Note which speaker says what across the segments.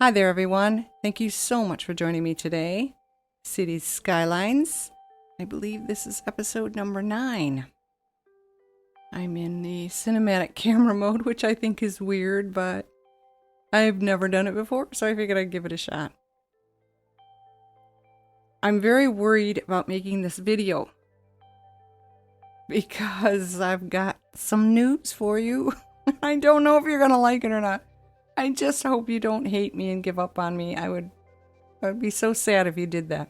Speaker 1: Hi there, everyone. Thank you so much for joining me today. Cities Skylines. I believe this is episode number 9. I'm in the cinematic camera mode, which I think is weird, but I've never done it before, so I figured I'd give it a shot. I'm very worried about making this video because I've got some news for you. I don't know if you're going to like it or not. I just hope you don't hate me and give up on me. I would be so sad if you did that.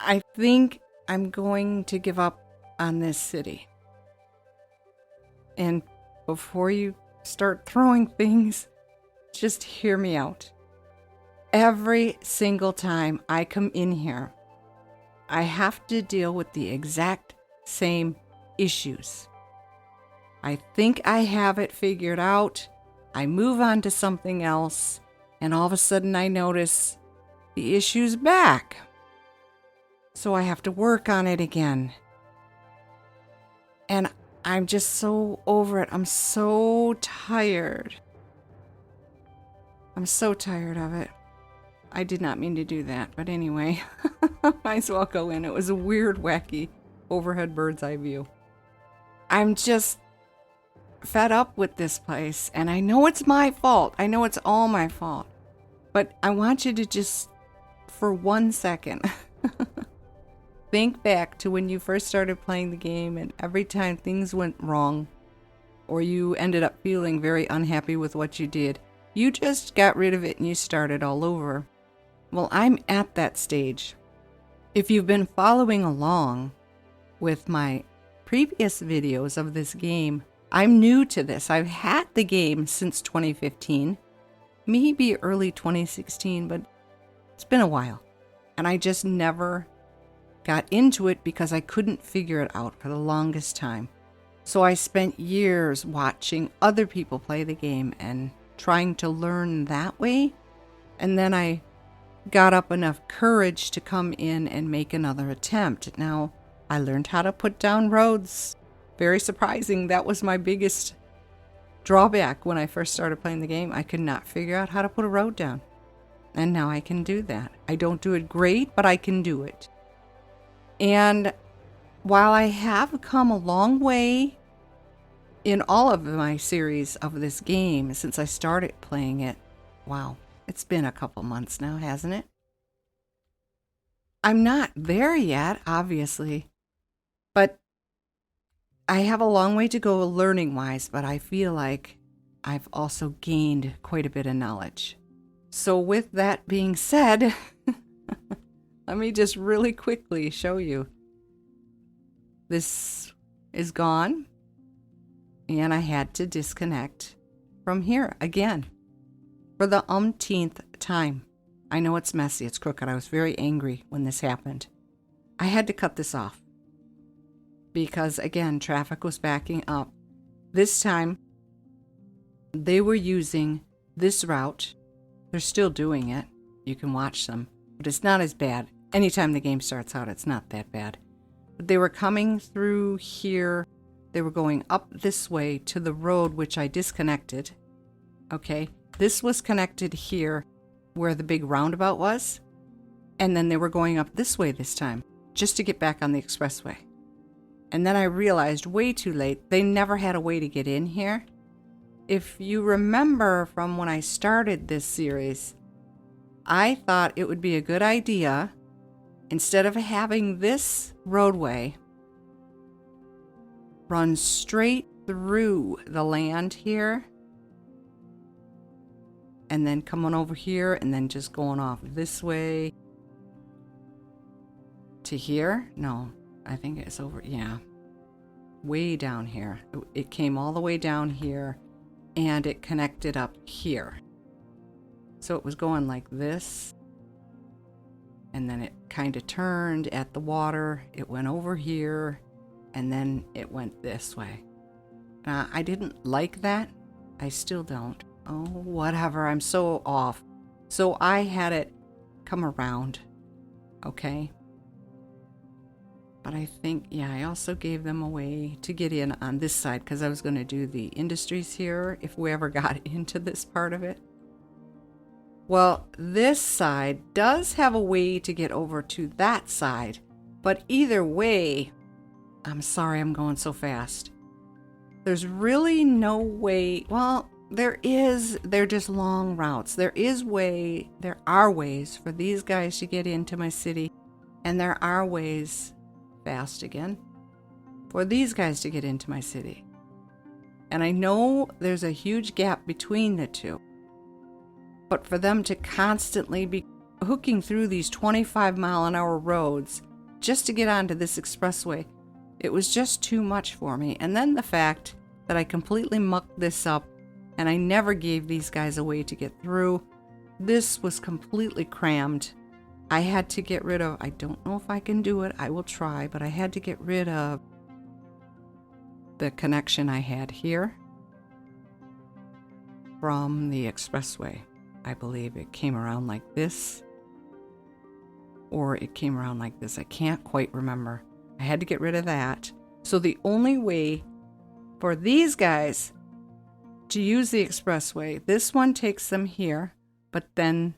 Speaker 1: I think I'm going to give up on this city. And before you start throwing things, just hear me out. Every single time I come in here, I have to deal with the exact same issues. I think I have it figured out. I move on to something else, and all of a sudden I notice the issue's back. So I have to work on it again. And I'm just so over it. I'm so tired. I'm so tired of it. I did not mean to do that, but anyway, might as well go in. It was a weird, wacky overhead bird's eye view. I'm just fed up with this place, and I know it's my fault. I know it's all my fault. But I want you to just, for 1 second, think back to when you first started playing the game, and every time things went wrong, or you ended up feeling very unhappy with what you did, you just got rid of it and you started all over. Well, I'm at that stage. If you've been following along with my previous videos of this game, I'm new to this. I've had the game since 2015, maybe early 2016, but it's been a while. And I just never got into it because I couldn't figure it out for the longest time. So I spent years watching other people play the game and trying to learn that way. And then I got up enough courage to come in and make another attempt. Now, I learned how to put down roads. Very surprising. That was my biggest drawback when I first started playing the game. I could not figure out how to put a road down. And now I can do that. I don't do it great, but I can do it. And while I have come a long way in all of my series of this game since I started playing it, wow, it's been a couple months now, hasn't it? I'm not there yet, obviously, but I have a long way to go learning-wise, but I feel like I've also gained quite a bit of knowledge. So with that being said, let me just really quickly show you. This is gone, and I had to disconnect from here again for the umpteenth time. I know it's messy, it's crooked. I was very angry when this happened. I had to cut this off because, again, traffic was backing up. This time, they were using this route. They're still doing it. You can watch them, but it's not as bad. Anytime the game starts out, it's not that bad. But they were coming through here. They were going up this way to the road, which I disconnected. Okay, this was connected here where the big roundabout was. And then they were going up this way this time, just to get back on the expressway. And then I realized way too late, they never had a way to get in here. If you remember from when I started this series, I thought it would be a good idea, instead of having this roadway run straight through the land here, and then coming over here, and then just going off this way to here. No, I think it's over, yeah, way down here. It came all the way down here, and it connected up here. So it was going like this, and then it kind of turned at the water. It went over here, and then it went this way. I didn't like that. I still don't. Oh, whatever. I'm so off. So I had it come around, okay? But I think, yeah, I also gave them a way to get in on this side because I was going to do the industries here if we ever got into this part of it. Well, this side does have a way to get over to that side, but either way, I'm sorry I'm going so fast. There's really no way, well, there is, they're just long routes. There are ways for these guys to get into my city, and there are ways, fast again, for these guys to get into my city. And I know there's a huge gap between the two. But for them to constantly be hooking through these 25-mile-an-hour roads just to get onto this expressway, it was just too much for me. And then the fact that I completely mucked this up and I never gave these guys a way to get through. This was completely crammed. I had to get rid of, I don't know if I can do it, I will try, but I had to get rid of the connection I had here from the expressway. I believe it came around like this, or it came around like this. I can't quite remember. I had to get rid of that. So the only way for these guys to use the expressway, this one takes them here, but then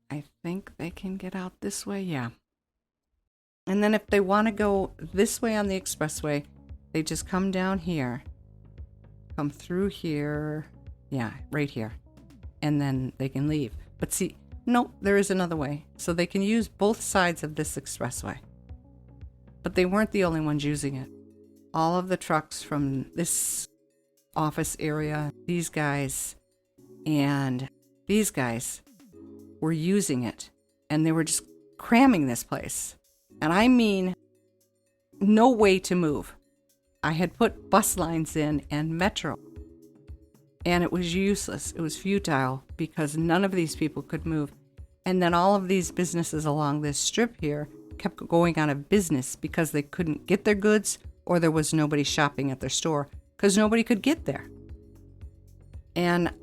Speaker 1: I think they can get out this way, yeah. And then if they want to go this way on the expressway, they just come down here, come through here, yeah, right here. And then they can leave. But see, nope, there is another way. So they can use both sides of this expressway. But they weren't the only ones using it. All of the trucks from this office area, these guys, and these guys were using it. And they were just cramming this place. And I mean, no way to move. I had put bus lines in and metro. And it was useless. It was futile because none of these people could move. And then all of these businesses along this strip here kept going out of business because they couldn't get their goods or there was nobody shopping at their store because nobody could get there. And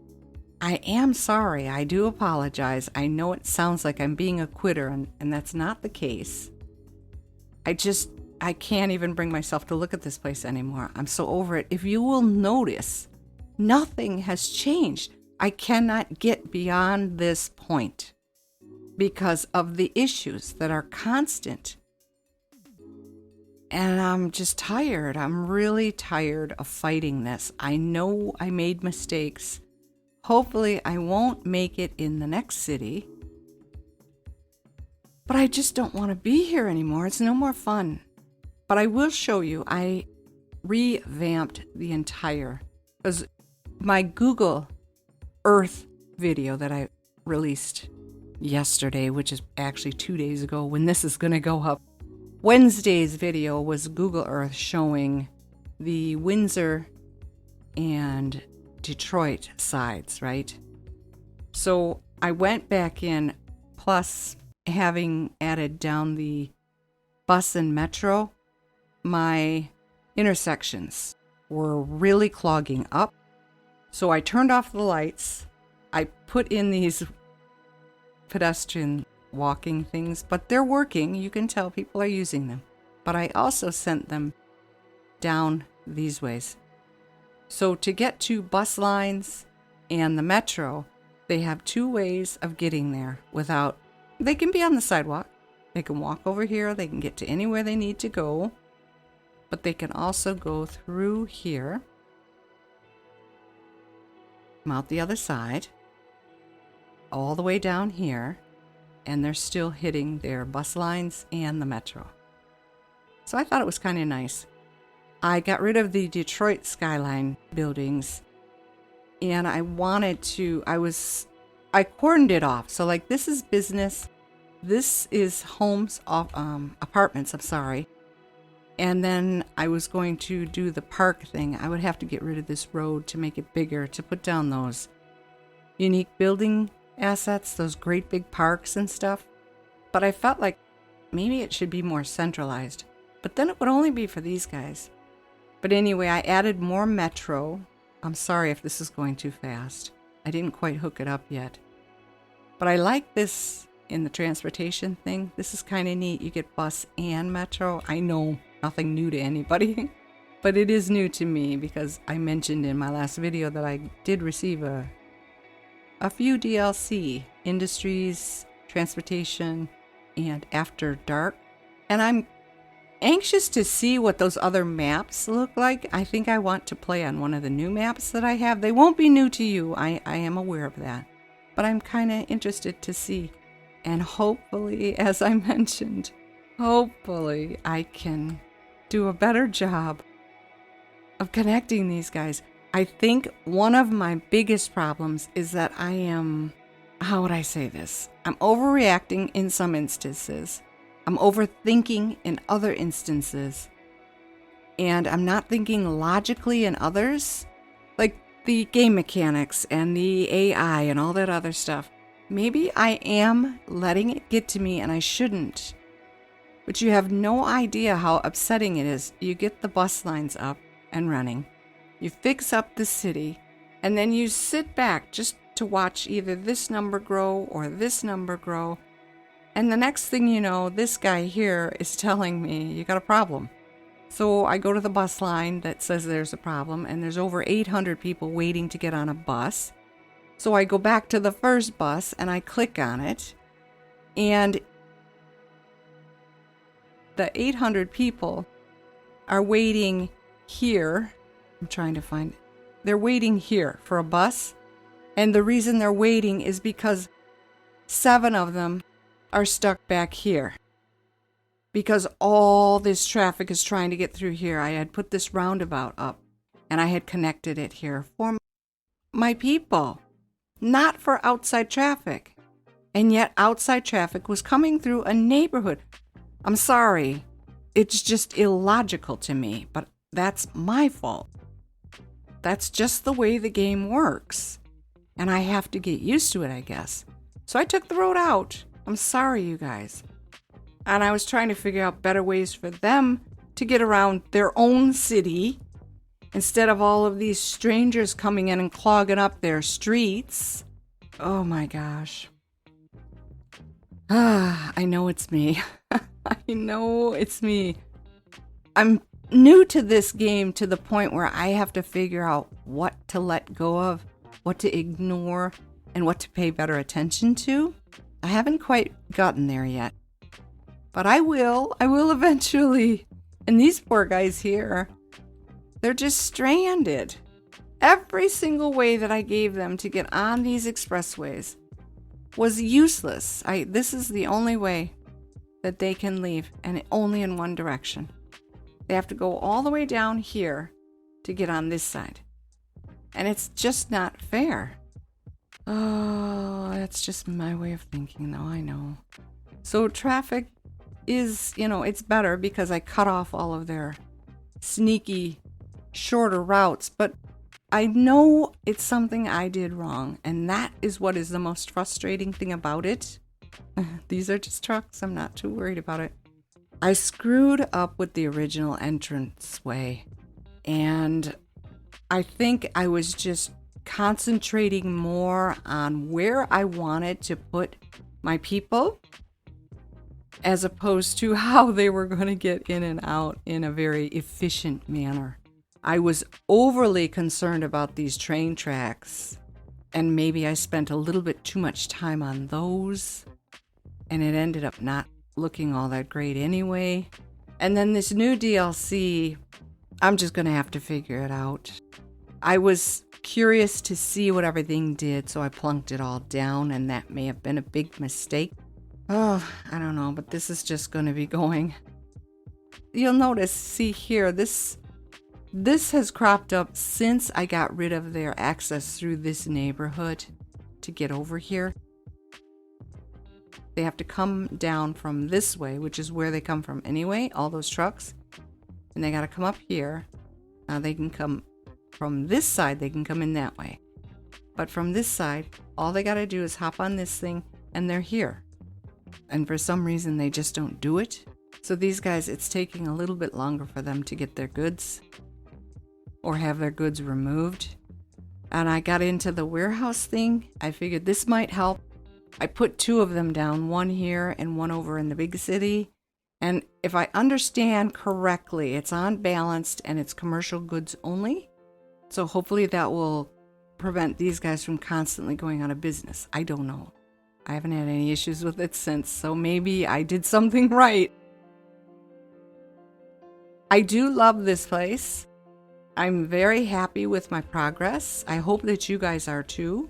Speaker 1: I am sorry. I do apologize. I know it sounds like I'm being a quitter, and that's not the case. I can't even bring myself to look at this place anymore. I'm so over it. If you will notice, nothing has changed. I cannot get beyond this point because of the issues that are constant. And I'm just tired. I'm really tired of fighting this. I know I made mistakes. Hopefully I won't make it in the next city. But I just don't want to be here anymore. It's no more fun. But I will show you, I revamped the entire, because my Google Earth video that I released yesterday, which is actually 2 days ago when this is going to go up. Wednesday's video was Google Earth showing the Windsor and Detroit sides, right? So I went back in, plus having added down the bus and metro, my intersections were really clogging up. So I turned off the lights. I put in these pedestrian walking things, but they're working. You can tell people are using them. But I also sent them down these ways. So to get to bus lines and the metro, they have two ways of getting there without, they can be on the sidewalk. They can walk over here. They can get to anywhere they need to go. But they can also go through here, come out the other side, all the way down here, and they're still hitting their bus lines and the metro. So I thought it was kind of nice. I got rid of the Detroit Skyline buildings, and I wanted to, I cordoned it off. So like this is business, this is homes, apartments, I'm sorry. And then I was going to do the park thing. I would have to get rid of this road to make it bigger, to put down those unique building assets, those great big parks and stuff. But I felt like maybe it should be more centralized. But then it would only be for these guys. But anyway, I added more metro. I'm sorry if this is going too fast. I didn't quite hook it up yet. But I like this in the transportation thing. This is kind of neat. You get bus and metro. I know, nothing new to anybody, but it is new to me because I mentioned in my last video that I did receive a few DLC, industries, transportation, and after dark. And I'm anxious to see what those other maps look like. I think I want to play on one of the new maps that I have. They won't be new to you. I am aware of that. But I'm kind of interested to see. And hopefully, as I mentioned, hopefully I can do a better job of connecting these guys. I think one of my biggest problems is that I am, how would I say this? I'm overreacting in some instances. I'm overthinking in other instances. And I'm not thinking logically in others. Like the game mechanics and the AI and all that other stuff. Maybe I am letting it get to me and I shouldn't. But you have no idea how upsetting it is. You get the bus lines up and running. You fix up the city. And then you sit back just to watch either this number grow or this number grow. And the next thing you know, this guy here is telling me you got a problem. So I go to the bus line that says there's a problem, and there's over 800 people waiting to get on a bus. So I go back to the first bus and I click on it, and the 800 people are waiting here. I'm trying to find it. They're waiting here for a bus, and the reason they're waiting is because 7 of them are stuck back here because all this traffic is trying to get through here. I had put this roundabout up and I had connected it here for my people, not for outside traffic. And yet outside traffic was coming through a neighborhood. I'm sorry. It's just illogical to me, but that's my fault. That's just the way the game works. And I have to get used to it, I guess. So I took the road out. I'm sorry, you guys. And I was trying to figure out better ways for them to get around their own city instead of all of these strangers coming in and clogging up their streets. Oh my gosh. I know it's me. I know it's me. I'm new to this game to the point where I have to figure out what to let go of, what to ignore, and what to pay better attention to. I haven't quite gotten there yet. But I will eventually. And these poor guys here, they're just stranded. Every single way that I gave them to get on these expressways was useless. This is the only way that they can leave, and only in one direction. They have to go all the way down here to get on this side. And it's just not fair. Oh, that's just my way of thinking, though, I know. So traffic is, it's better because I cut off all of their sneaky, shorter routes. But I know it's something I did wrong, and that is what is the most frustrating thing about it. These are just trucks. I'm not too worried about it. I screwed up with the original entranceway, and I think I was just concentrating more on where I wanted to put my people as opposed to how they were going to get in and out in a very efficient manner. I was overly concerned about these train tracks, and maybe I spent a little bit too much time on those, and it ended up not looking all that great anyway. And then this new DLC, I'm just going to have to figure it out. I was curious to see what everything did, so I plunked it all down, and that may have been a big mistake. Oh, I don't know, but this is just going to be going. You'll notice, see here, this has cropped up since I got rid of their access through this neighborhood to get over here. They have to come down from this way, which is where they come from anyway, all those trucks. And they got to come up here. Now they can come from this side, they can come in that way. But from this side, all they got to do is hop on this thing and they're here. And for some reason, they just don't do it. So these guys, it's taking a little bit longer for them to get their goods or have their goods removed. And I got into the warehouse thing. I figured this might help. I put 2 of them down, one here and one over in the big city. And if I understand correctly, it's unbalanced and it's commercial goods only. So hopefully that will prevent these guys from constantly going out of business. I don't know. I haven't had any issues with it since, so maybe I did something right. I do love this place. I'm very happy with my progress. I hope that you guys are too.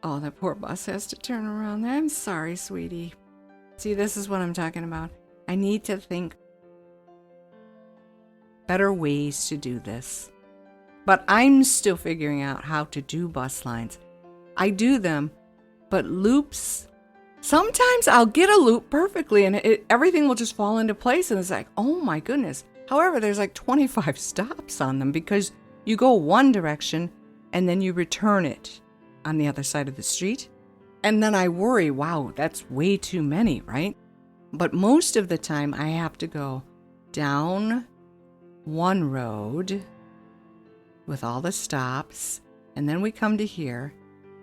Speaker 1: Oh, that poor bus has to turn around there. I'm sorry, sweetie. See, this is what I'm talking about. I need to think better ways to do this. But I'm still figuring out how to do bus lines. I do them, but loops, sometimes I'll get a loop perfectly and everything will just fall into place and it's like, oh my goodness. However, there's like 25 stops on them because you go one direction and then you return it on the other side of the street. And then I worry, wow, that's way too many, right? But most of the time I have to go down one road with all the stops, and then we come to here,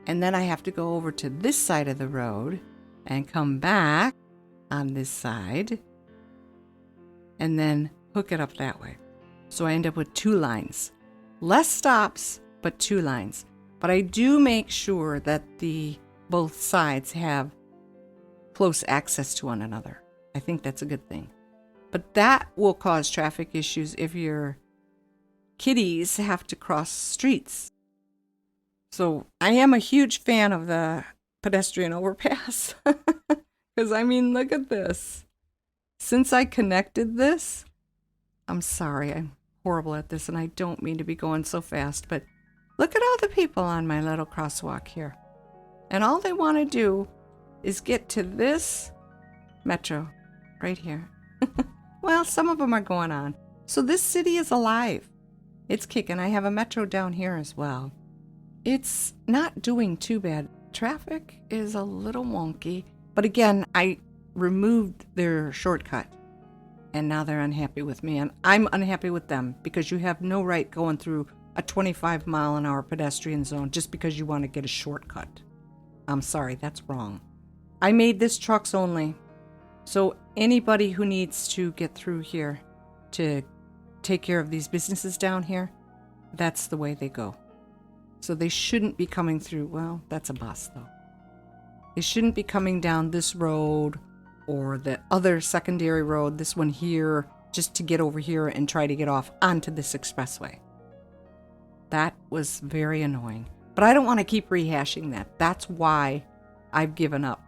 Speaker 1: and then I have to go over to this side of the road and come back on this side and then hook it up that way. So I end up with 2 lines. Less stops, but 2 lines. But I do make sure that both sides have close access to one another. I think that's a good thing. But that will cause traffic issues if your kiddies have to cross streets. So I am a huge fan of the pedestrian overpass. Because I mean, look at this. Since I connected this, I'm sorry, I'm horrible at this and I don't mean to be going so fast, but look at all the people on my little crosswalk here. And all they want to do is get to this metro right here. Well, some of them are going on. So this city is alive. It's kicking. I have a metro down here as well. It's not doing too bad. Traffic is a little wonky. But again, I removed their shortcut. And now they're unhappy with me. And I'm unhappy with them because you have no right going through a 25-mile-an-hour pedestrian zone just because you want to get a shortcut. I'm sorry, that's wrong. I made this trucks only. So anybody who needs to get through here to take care of these businesses down here, that's the way they go. So they shouldn't be coming through, well, that's a bus though. They shouldn't be coming down this road or the other secondary road, this one here, just to get over here and try to get off onto this expressway. That was very annoying. But I don't want to keep rehashing that. That's why I've given up.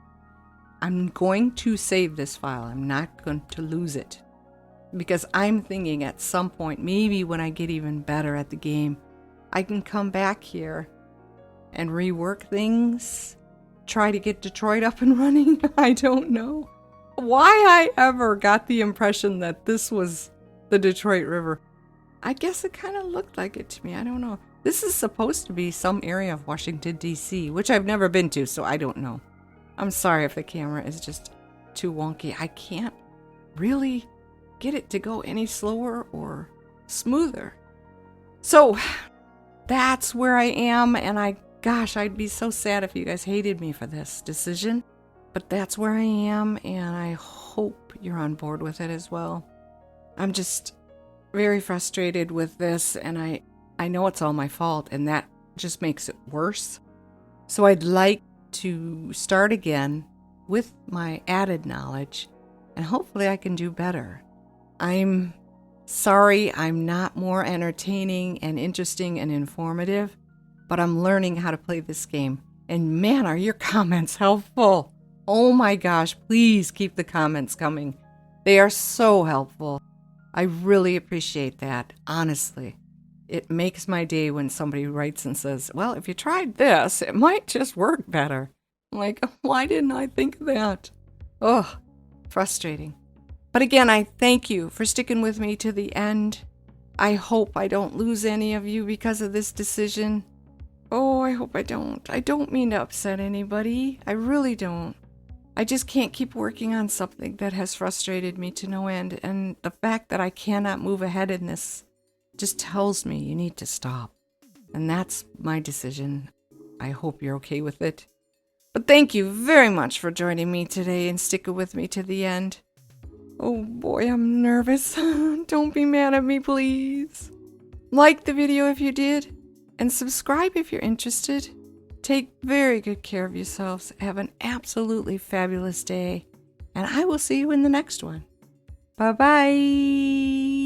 Speaker 1: I'm going to save this file. I'm not going to lose it. Because I'm thinking at some point, maybe when I get even better at the game, I can come back here and rework things, try to get Detroit up and running. I don't know why I ever got the impression that this was the Detroit River. I guess it kind of looked like it to me. I don't know. This is supposed to be some area of Washington, D.C., which I've never been to, so I don't know. I'm sorry if the camera is just too wonky. I can't really get it to go any slower or smoother. So that's where I am, and gosh, I'd be so sad if you guys hated me for this decision. But that's where I am, and I hope you're on board with it as well. I'm just very frustrated with this, and I know it's all my fault, and that just makes it worse. So I'd like to start again with my added knowledge, and hopefully I can do better. I'm sorry I'm not more entertaining and interesting and informative, but I'm learning how to play this game. And man, are your comments helpful. Oh my gosh, please keep the comments coming. They are so helpful. I really appreciate that, honestly. It makes my day when somebody writes and says, well, if you tried this, it might just work better. I'm like, why didn't I think of that? Oh, frustrating. But again, I thank you for sticking with me to the end. I hope I don't lose any of you because of this decision. Oh, I hope I don't. I don't mean to upset anybody. I really don't. I just can't keep working on something that has frustrated me to no end. And the fact that I cannot move ahead in this just tells me you need to stop. And that's my decision. I hope you're okay with it. But thank you very much for joining me today and sticking with me to the end. Oh boy, I'm nervous. Don't be mad at me, please. Like the video if you did, and subscribe if you're interested. Take very good care of yourselves. Have an absolutely fabulous day, and I will see you in the next one. Bye-bye.